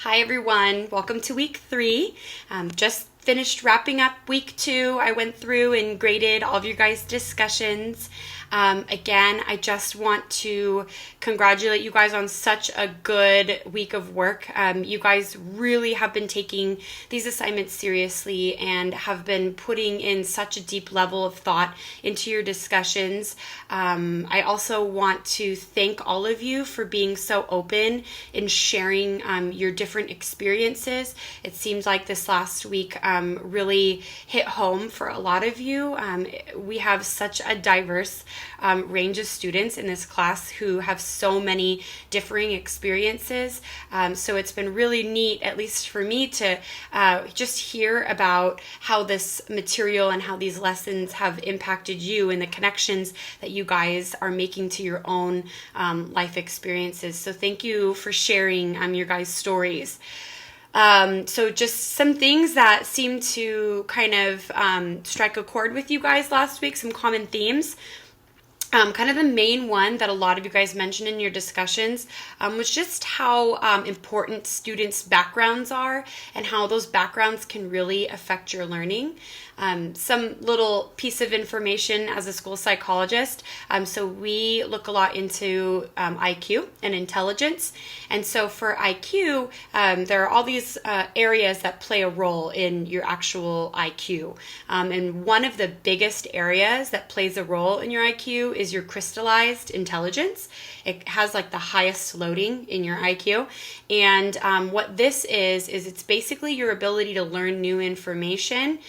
Hi everyone, welcome to week 3. Just finished wrapping up week 2. I went through and graded all of your guys' discussions. Again, I just want to congratulate you guys on such a good week of work. You guys really have been taking these assignments seriously and have been putting in such a deep level of thought into your discussions. I also want to thank all of you for being so open in sharing your different experiences. It seems like this last week really hit home for a lot of you. We have such a diverse range of students in this class who have so many differing experiences. So it's been really neat, at least for me, to just hear about how this material and how these lessons have impacted you and the connections that you guys are making to your own life experiences. So thank you for sharing your guys' stories. So just some things that seem to kind of strike a chord with you guys last week, some common themes. Kind of the main one that a lot of you guys mentioned in your discussions was just how important students' backgrounds are and how those backgrounds can really affect your learning. Some little piece of information as a school psychologist. So we look a lot into IQ and intelligence. And so for IQ, there are all these areas that play a role in your actual IQ. And one of the biggest areas that plays a role in your IQ is your crystallized intelligence. It has like the highest loading in your IQ. And what this is it's basically your ability to learn new information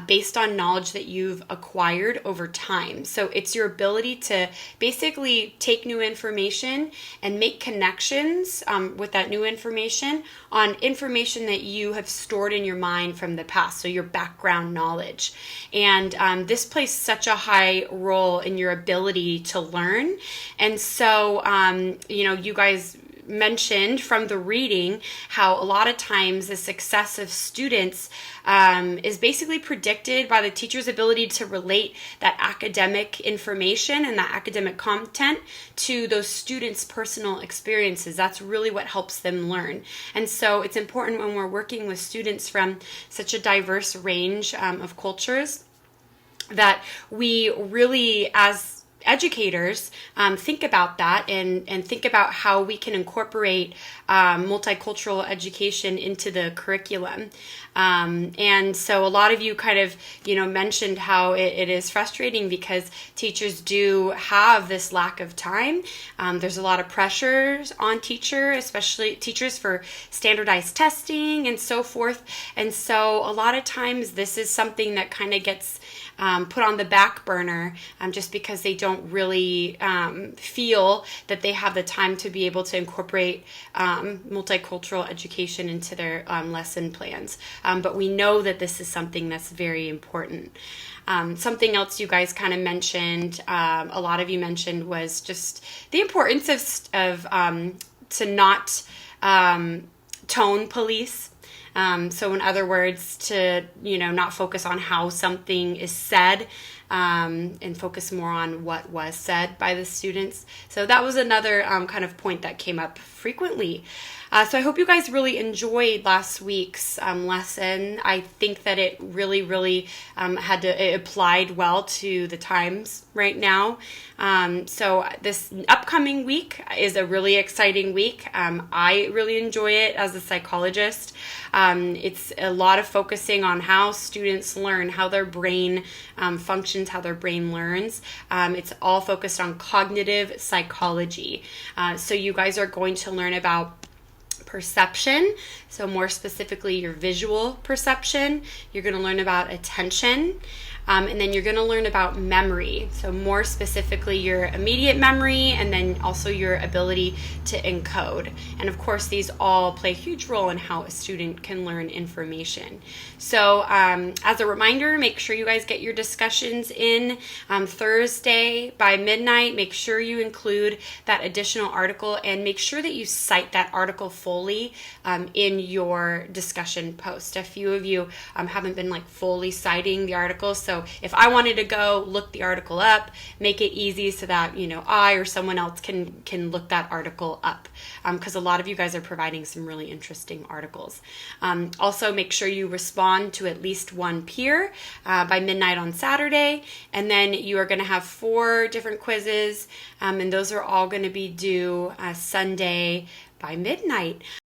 based on knowledge that you've acquired over time. So it's your ability to basically take new information and make connections with that new information on information that you have stored in your mind from the past, so your background knowledge. And this plays such a high role in your ability to learn. And so, you guys mentioned from the reading how a lot of times the success of students is basically predicted by the teacher's ability to relate that academic information and that academic content to those students' personal experiences. That's really what helps them learn. And so it's important when we're working with students from such a diverse range of cultures that we really, as educators, think about that and think about how we can incorporate multicultural education into the curriculum. And so a lot of you kind of, mentioned how it is frustrating because teachers do have this lack of time. There's a lot of pressures on especially teachers for standardized testing and so forth. And so a lot of times this is something that kind of gets put on the back burner just because they don't really feel that they have the time to be able to incorporate multicultural education into their lesson plans. But we know that this is something that's very important. Something else you guys kind of mentioned, a lot of you mentioned, was just the importance of to not tone police. So in other words, to, not focus on how something is said, and focus more on what was said by the students. So that was another kind of point that came up frequently. So I hope you guys really enjoyed last week's lesson. I think that it really, really it applied well to the times right now. So this upcoming week is a really exciting week. I really enjoy it as a psychologist. It's a lot of focusing on how students learn, how their brain functions, how their brain learns. It's all focused on cognitive psychology. So you guys are going to learn about perception, so more specifically your visual perception. You're going to learn about attention, and then you're going to learn about memory, so more specifically your immediate memory, and then also your ability to encode. And of course, these all play a huge role in how a student can learn information. So as a reminder, make sure you guys get your discussions in Thursday by midnight. Make sure you include that additional article and make sure that you cite that article fully in your discussion post. A few of you haven't been fully citing the article, so So if I wanted to go look the article up, make it easy so that, you know, I or someone else can look that article up, because a lot of you guys are providing some really interesting articles. Also, make sure you respond to at least one peer by midnight on Saturday, and then you are going to have 4 different quizzes, and those are all going to be due Sunday by midnight.